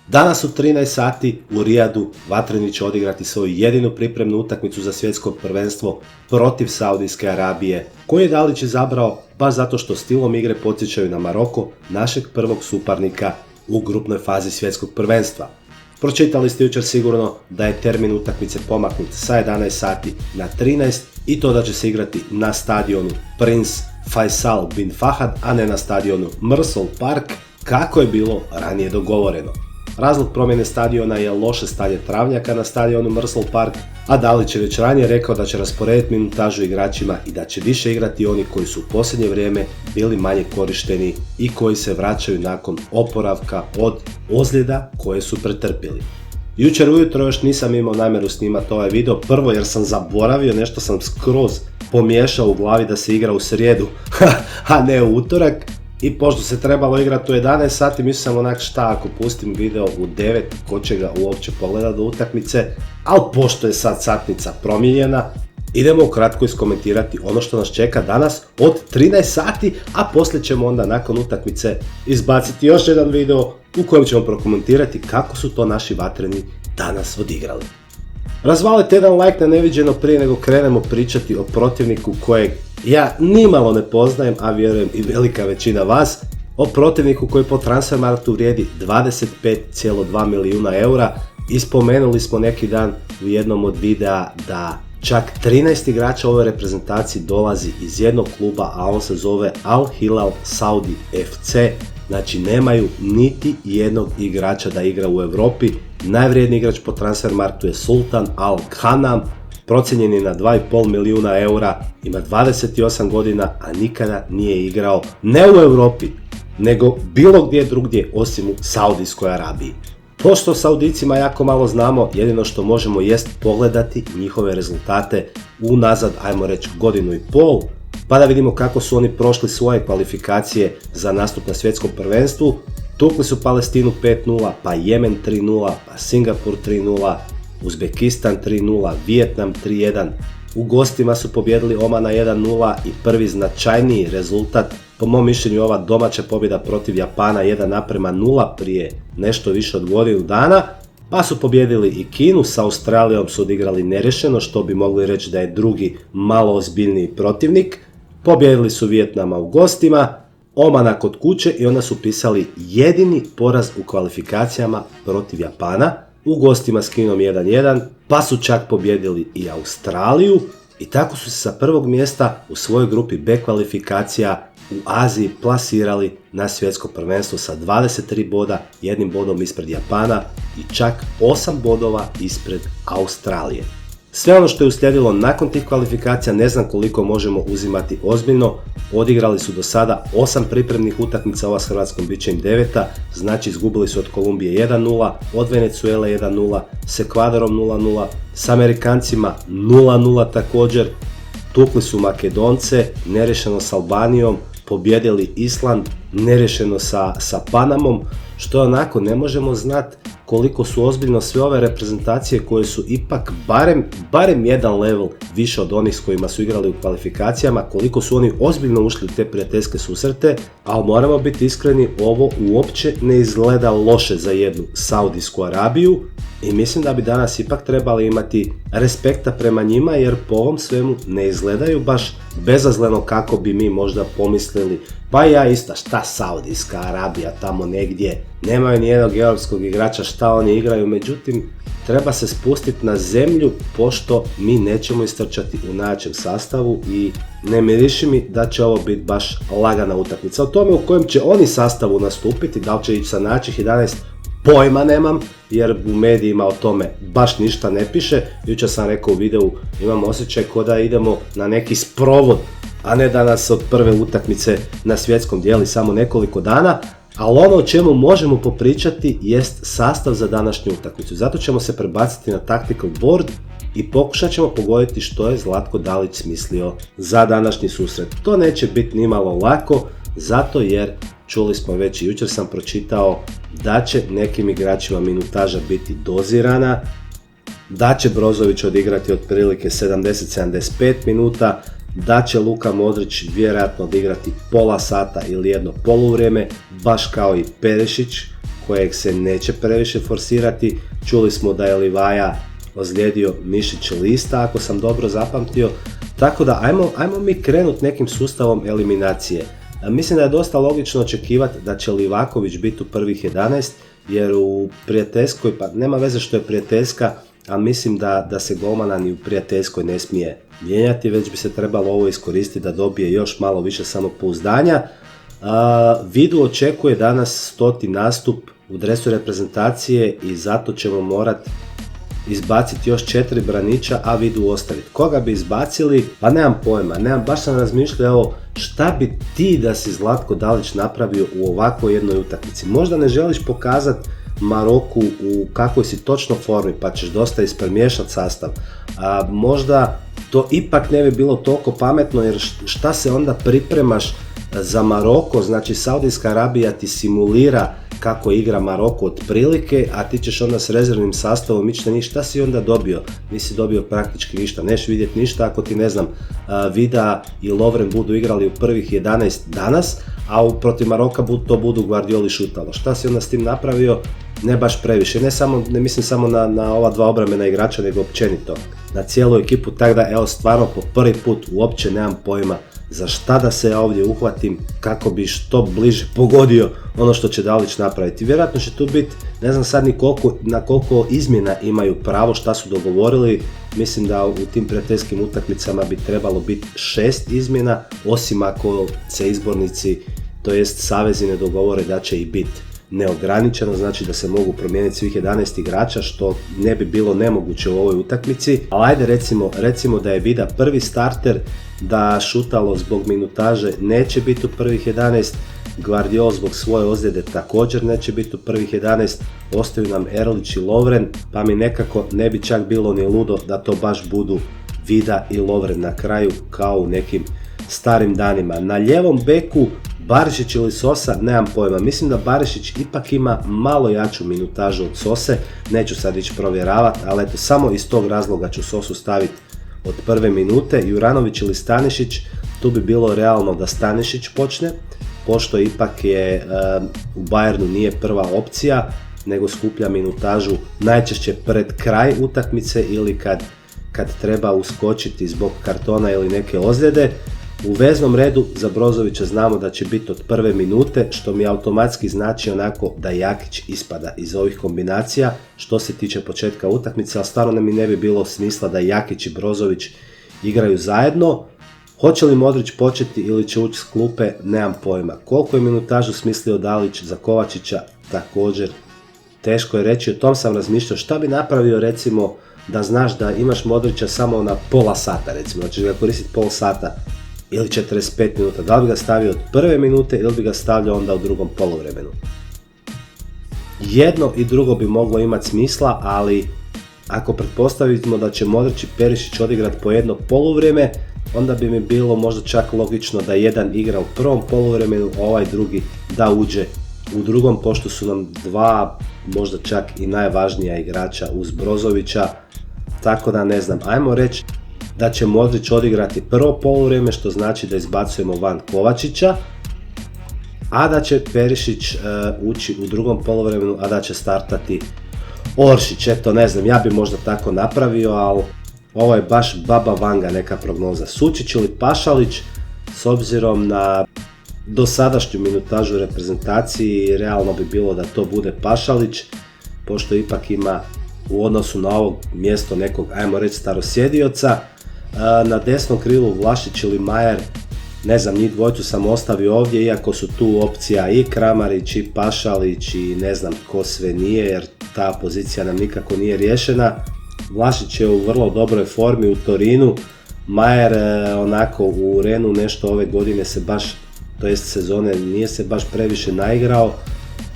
Danas u 13 sati u Rijadu Vatreni će odigrati svoju jedinu pripremnu utakmicu za svjetsko prvenstvo protiv Saudijske Arabije, koju je Dalić izabrao baš zato što stilom igre podsjećaju na Maroko, našeg prvog suparnika u grupnoj fazi svjetskog prvenstva. Pročitali ste jučer sigurno da je termin utakmice pomaknut sa 11 sati na 13 i to da će se igrati na stadionu Prince Faisal bin Fahad, a ne na stadionu Mrsol Park, kako je bilo ranije dogovoreno. Razlog promjene stadiona je loše stanje travnjaka na stadionu Mrsol Park, a Dalić je već ranije rekao da će rasporediti minutažu igračima i da će više igrati oni koji su u posljednje vrijeme bili manje korišteni i koji se vraćaju nakon oporavka od ozljeda koje su pretrpjeli. Jučer ujutro još nisam imao namjeru snimati ovaj video, prvo jer sam zaboravio, nešto sam skroz pomiješao u glavi da se igra u srijedu, a ne u utorak. I pošto se trebalo igrati u 11 sati, mislio sam onak šta ako pustim video u 9, ko će ga uopće pogledati do utakmice, ali pošto je sad satnica promijenjena, idemo ukratko iskomentirati ono što nas čeka danas od 13 sati, a poslije ćemo onda nakon utakmice izbaciti još jedan video u kojem ćemo prokomentirati kako su to naši vatreni danas odigrali. Razvalite jedan like na neviđeno prije nego krenemo pričati o protivniku kojeg ja nimalo ne poznajem, a vjerujem i velika većina vas, o protivniku koji po Transfermarktu vrijedi 25,2 milijuna eura. I spomenuli smo neki dan u jednom od videa da čak 13 igrača ove reprezentaciji dolazi iz jednog kluba, a on se zove Al Hilal Saudi FC. Znači nemaju niti jednog igrača da igra u Europi. Najvrijedniji igrač po Transfermarktu je Sultan Al Khanam, procijenjen je na 2,5 milijuna eura, ima 28 godina, a nikada nije igrao ne u Europi, nego bilo gdje drugdje osim u Saudijskoj Arabiji. Pošto o Saudicima jako malo znamo, jedino što možemo jest pogledati njihove rezultate unazad, ajmo reći, godinu i pol, pa da vidimo kako su oni prošli svoje kvalifikacije za nastup na svjetskom prvenstvu. Tukli su Palestinu 5-0, pa Jemen 3-0, pa Singapur 3-0, Uzbekistan 3-0, Vijetnam 3-1. U gostima su pobijedili Omana 1-0 i prvi značajniji rezultat, po mom mišljenju, ova domaća pobjeda protiv Japana 1:0 prije nešto više od godinu dana. Pa su pobijedili i Kinu, sa Australijom su odigrali neriješeno, što bi mogli reći da je drugi malo ozbiljniji protivnik. Pobijedili su Vijetnama u gostima, Omana kod kuće i onda su pisali jedini poraz u kvalifikacijama protiv Japana. U gostima s Kinom 1-1, pa su čak pobijedili i Australiju i tako su se sa prvog mjesta u svojoj grupi B kvalifikacija u Aziji plasirali na svjetsko prvenstvo sa 23 boda, jednim bodom ispred Japana i čak 8 bodova ispred Australije. Sve ono što je uslijedilo nakon tih kvalifikacija ne znam koliko možemo uzimati ozbiljno. Odigrali su do sada 8 pripremnih utakmica, ova s Hrvatskom bit će im 9, znači izgubili su od Kolumbije 1-0, od Venezuele 1-0, s Ekvadorom 0-0, s Amerikancima 0-0 također, tukli su Makedonce, neriješeno s Albanijom, pobjedili Island, neriješeno sa Panamom, što onako ne možemo znati koliko su ozbiljno sve ove reprezentacije koje su ipak barem jedan level više od onih s kojima su igrali u kvalifikacijama, koliko su oni ozbiljno ušli u te prijateljske susrete, ali moramo biti iskreni, ovo uopće ne izgleda loše za jednu Saudijsku Arabiju i mislim da bi danas ipak trebali imati respekta prema njima, jer po ovom svemu ne izgledaju baš bezazleno kako bi mi možda pomislili. Pa ja isto, šta Saudijska Arabija tamo negdje, nemaju ni jednog europskog igrača, šta oni igraju, međutim treba se spustiti na zemlju pošto mi nećemo istrčati u najjačem sastavu i ne miriši mi da će ovo biti baš lagana utakmica. O tome u kojem će oni sastavu nastupiti, da li će ići sa najjačih 11, pojma nemam, jer u medijima o tome baš ništa ne piše. Jučer sam rekao u videu, imam osjećaj kao da idemo na neki sprovod, a ne da nas od prve utakmice na svjetskom dijeli samo nekoliko dana, ali ono o čemu možemo popričati jest sastav za današnju utakmicu. Zato ćemo se prebaciti na tactical board i pokušat ćemo pogoditi što je Zlatko Dalić smislio za današnji susret. To neće biti nimalo lako, zato jer čuli smo već i jučer sam pročitao da će nekim igračima minutaža biti dozirana, da će Brozović odigrati otprilike 70-75 minuta, da će Luka Modrić vjerojatno odigrati pola sata ili jedno poluvrijeme, baš kao i Perišić, kojeg se neće previše forsirati. Čuli smo da je Livaja ozlijedio mišić lista, ako sam dobro zapamtio. Tako da ajmo mi krenuti nekim sustavom eliminacije. Mislim da je dosta logično očekivati da će Livaković biti u prvih 11, jer u prijateljskoj, pa nema veze što je prijateljska, ali mislim da se golmana ni u prijateljskoj ne smije mijenjati, već bi se trebalo ovo iskoristiti da dobije još malo više samopouzdanja. Vidu očekuje danas 100. nastup u dresu reprezentacije i zato ćemo morati izbaciti još 4 braniča, a Vidu ostaviti. Koga bi izbacili? Pa nemam pojma, baš sam razmišljao šta bi ti da si Zlatko Dalić napravio u ovakvoj jednoj utakmici. Možda ne želiš pokazati Maroku u kakvoj si točno formi, pa ćeš dosta ispremiješati sastav. Možda to ipak ne bi bilo toliko pametno, jer šta se onda pripremaš za Maroko, znači Saudijska Arabija ti simulira kako igra Maroko otprilike, a ti ćeš onda s rezervnim sastavom ići na njih. Šta si onda dobio? Nisi dobio praktički ništa, neš vidjeti ništa ako ti, ne znam, Vida i Lovren budu igrali u prvih 11 danas, a protiv Maroka to budu Guardioli šutalo. Šta si onda s tim napravio? Ne baš previše, ne mislim samo na ova dva obrambena igrača, nego općenito na cijelu ekipu, tako da evo stvarno po prvi put uopće nemam pojma za šta da se ja ovdje uhvatim kako bi što bliže pogodio ono što će Dalić napraviti. Vjerojatno će tu biti, ne znam sad ni na koliko izmjena imaju pravo, šta su dogovorili. Mislim da u tim prijateljskim utakmicama bi trebalo biti 6 izmjena, osim ako se izbornici, to jest savezi, ne dogovore da će i biti neograničeno, znači da se mogu promijeniti svih 11 igrača, što ne bi bilo nemoguće u ovoj utakmici. Ali ajde recimo da je Vida prvi starter, da Šutalo zbog minutaže neće biti u prvih 11, Gvardiol zbog svoje ozljede također neće biti u prvih 11, ostaju nam Erlić i Lovren, pa mi nekako ne bi čak bilo ni ludo da to baš budu Vida i Lovren na kraju kao u nekim starim danima. Na lijevom beku Barišić ili Sosa, nemam pojma, mislim da Barišić ipak ima malo jaču minutažu od Sose, neću sad ići provjeravati, ali eto, samo iz tog razloga ću Sosu staviti od prve minute. Juranović ili Stanišić, tu bi bilo realno da Stanišić počne, pošto ipak je u Bayernu nije prva opcija, nego skuplja minutažu najčešće pred kraj utakmice ili kad treba uskočiti zbog kartona ili neke ozljede. U veznom redu za Brozovića znamo da će biti od prve minute, što mi automatski znači onako da Jakić ispada iz ovih kombinacija što se tiče početka utakmice, ali stvarno mi ne bi bilo smisla da Jakić i Brozović igraju zajedno. Hoće li Modrić početi ili će ući s klupe, nemam pojma. Koliko je minutažu smislio Dalić za Kovačića, također teško je reći. O tom sam razmišljao šta bi napravio, recimo da znaš da imaš Modrića samo na pola sata, recimo da ćeš ga koristiti pol sata ili 45 minuta, da li bi ga stavio od prve minute ili bi ga stavljao onda u drugom poluvremenu. Jedno i drugo bi moglo imati smisla, ali ako pretpostavimo da će Modrić i Perišić odigrati po jedno poluvrijeme, onda bi mi bilo možda čak logično da jedan igra u prvom poluvremenu, a ovaj drugi da uđe u drugom, pošto su nam dva možda čak i najvažnija igrača uz Brozovića, tako da ne znam, ajmo reći da će Modrić odigrati prvo poluvrijeme, što znači da izbacujemo van Kovačića, a da će Perišić ući u drugom poluvremenu, a da će startati Oršić. Eto, ne znam, ja bi možda tako napravio, ali ovo je baš baba vanga neka prognoza. Sučić ili Pašalić, s obzirom na dosadašnju minutažu u reprezentaciji, realno bi bilo da to bude Pašalić, pošto ipak ima u odnosu na ovo mjesto nekog, ajmo reći, starosjedioca. Na desnom krilu Vlašić ili Majer, ne znam, njih dvojcu sam ostavio ovdje, iako su tu opcija i Kramarić i Pašalić i ne znam ko sve nije, jer ta pozicija nam nikako nije riješena. Vlašić je u vrlo dobroj formi u Torinu, Majer onako u Renu nešto ove godine se baš, to jest sezone, nije se baš previše naigrao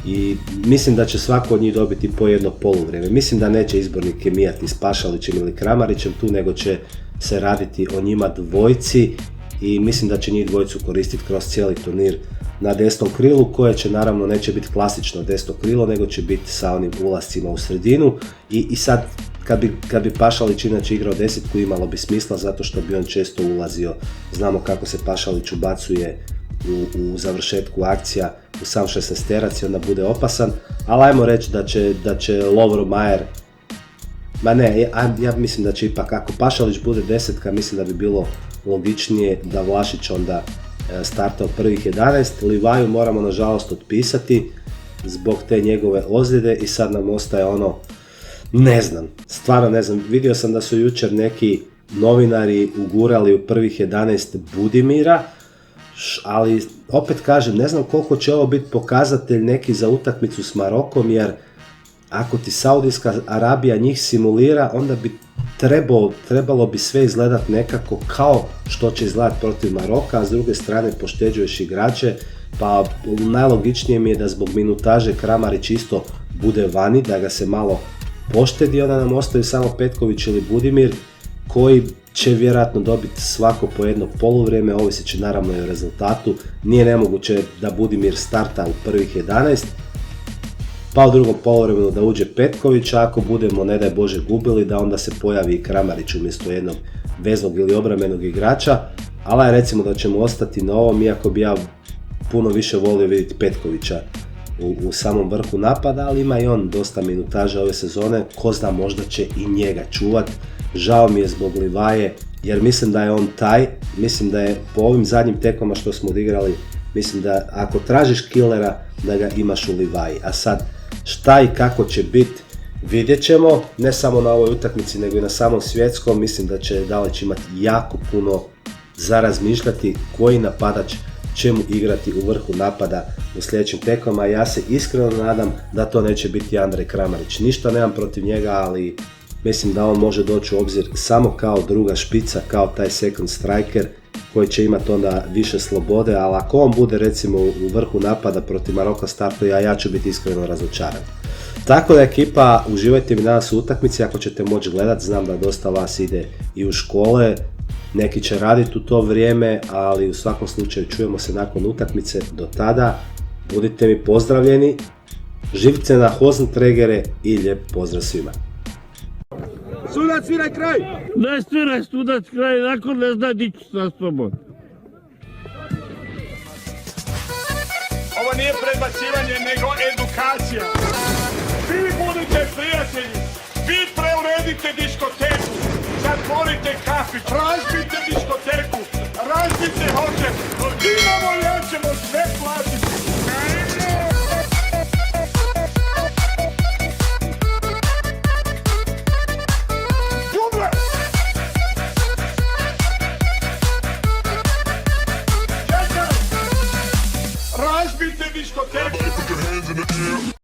i mislim da će svako od njih dobiti po jedno poluvrijeme. Mislim da neće izbornike mijati s Pašalićem ili Kramarićem tu, nego će se raditi o njima dvojci i mislim da će njih dvojcu koristiti kroz cijeli turnir na desnom krilu, koje će naravno neće biti klasično desno krilo, nego će biti sa onim ulascima u sredinu i sad kad bi Pašalić inače igrao desetku imalo bi smisla, zato što bi on često ulazio, znamo kako se Pašalić ubacuje u završetku akcija u sam 16-terac i onda bude opasan, ali ajmo reći da će Lovro Majer, ma ne, ja mislim da će ipak, ako Pašalić bude desetka, mislim da bi bilo logičnije da Vlašić onda starta u prvih 11. Livaju moramo nažalost otpisati zbog te njegove ozljede i sad nam ostaje ono, ne znam, stvarno ne znam, vidio sam da su jučer neki novinari ugurali u prvih 11 Budimira, ali opet kažem, ne znam koliko će ovo biti pokazatelj neki za utakmicu s Marokom, jer ako ti Saudijska Arabija njih simulira, onda bi trebalo bi sve izgledat nekako kao što će izgledat protiv Maroka, a s druge strane pošteđuješ igrače, pa najlogičnije mi je da zbog minutaže Kramarić isto bude vani, da ga se malo poštedi, onda nam ostaju samo Petković ili Budimir, koji će vjerojatno dobiti svako po jedno poluvrijeme, ovisit će naravno i o rezultatu. Nije nemoguće da Budimir starta u prvih 11, pa u drugom poluvremenu da uđe Petković, a ako budemo, ne daj Bože, gubili, da onda se pojavi i Kramarić umjesto jednog veznog ili obrambenog igrača, ali recimo da ćemo ostati na ovom, iako bi ja puno više volio vidjeti Petkovića u samom vrhu napada, ali ima i on dosta minutaža ove sezone, ko zna, možda će i njega čuvat. Žao mi je zbog Livaje, jer mislim da je on taj, mislim da je po ovim zadnjim tekmama što smo odigrali, mislim da ako tražiš killera, da ga imaš u Livaji. A sad, šta i kako će biti, vidjet ćemo, ne samo na ovoj utakmici, nego i na samom svjetskom. Mislim da će Dalić imati jako puno za razmišljati koji napadač će mu igrati u vrhu napada u sljedećim tekmama. Ja se iskreno nadam da to neće biti Andrej Kramarić. Ništa nemam protiv njega, ali mislim da on može doći u obzir samo kao druga špica, kao taj second striker koji će imati onda više slobode, ali ako on bude recimo u vrhu napada protiv Maroka startuje, ja ću biti iskreno razočaran. Tako da ekipa, uživajte mi danas u utakmici ako ćete moći gledati, znam da dosta vas ide i u škole, neki će raditi u to vrijeme, ali u svakom slučaju čujemo se nakon utakmice. Do tada, budite mi pozdravljeni, živce na Hosentregere i lijep pozdrav svima. Sudac, sviraj kraj! Ne sviraj sudac kraj, nakon ne zna dići sa sobom. Ovo nije prebacivanje, nego edukacija. Vi budite prijatelji, vi preuredite diskoteku, zatvorite kafić, razbite diskoteku, razbite hotel. Imamo, ja ćemo sve platiti.